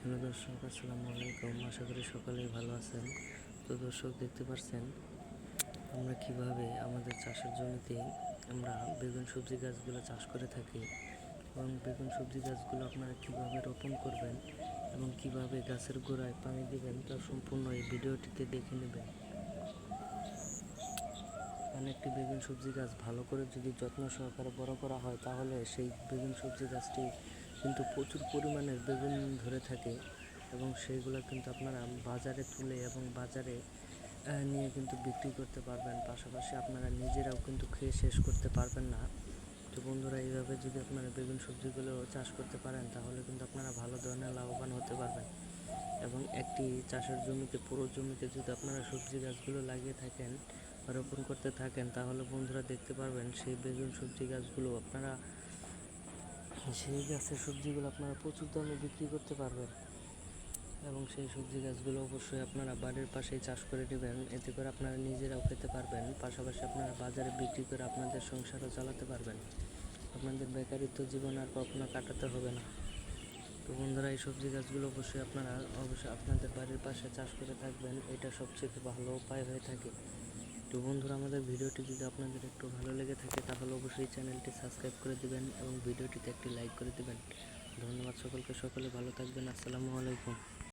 Hello দর্শক, আসসালামু আলাইকুম। আশা করি সকলেই ভালো আছেন। তো দর্শক, দেখতে পাচ্ছেন আমরা কিভাবে আমাদের চাষের জমিতে আমরা বেগুন সবজি গাছগুলো চাষ করে থাকি এবং বেগুন সবজি গাছগুলো আপনারা কিভাবে রোপণ করবেন এবং কিভাবে গাছের গোড়ায় পানি দিবেন তা সম্পূর্ণ এই ভিডিওটিতে দেখে নেবেন। কারণ একটি বেগুন সবজি গাছ ভালো করে যদি যত্ন সহকারে বড় করা হয় তাহলে সেই বেগুন সবজি গাছটি কিন্তু প্রচুর পরিমাণের বেগুন ধরে থাকে এবং সেইগুলো কিন্তু আপনারা বাজারে তুলে এবং বাজারে নিয়ে কিন্তু বিক্রি করতে পারবেন। পাশাপাশি আপনারা নিজেরাও কিন্তু খেয়ে শেষ করতে পারবেন না। তো বন্ধুরা, এইভাবে যদি আপনারা বেগুন সবজিগুলো চাষ করতে পারেন তাহলে কিন্তু আপনারা ভালো ধরনের লাভবান হতে পারবেন। এবং একটি চাষের জমিতে, পুরো জমিতে যদি আপনারা সবজি গাছগুলো লাগিয়ে থাকেন বা রোপণ করতে থাকেন তাহলে বন্ধুরা দেখতে পারবেন সেই বেগুন সবজি গাছগুলো আপনারা, সেই গাছের সবজিগুলো আপনারা প্রচুর দামে বিক্রি করতে পারবেন। এবং সেই সবজি গাছগুলো অবশ্যই আপনারা বাড়ির পাশেই চাষ করে নেবেন, এতে করে আপনারা নিজেরাও খেতে পারবেন, পাশাপাশি আপনারা বাজারে বিক্রি করে আপনাদের সংসারও চালাতে পারবেন। আপনাদের বেকারিত্ব জীবন আর কখনো কাটাতে হবে না। তো বন্ধুরা, এই সবজি গাছগুলো অবশ্যই আপনাদের বাড়ির পাশে চাষ করে থাকবেন, এটা সবচেয়ে ভালো উপায় হয়ে থাকে। তো বন্ধুরা, আমাদের ভিডিওটি যদি আপনাদের একটু ভালো লেগে থাকে তাহলে অবশ্যই চ্যানেলটি সাবস্ক্রাইব করে দিবেন এবং ভিডিওটিতে একটি লাইক করে দিবেন। ধন্যবাদ সকলকে, সকলে ভালো থাকবেন। আসসালামু আলাইকুম।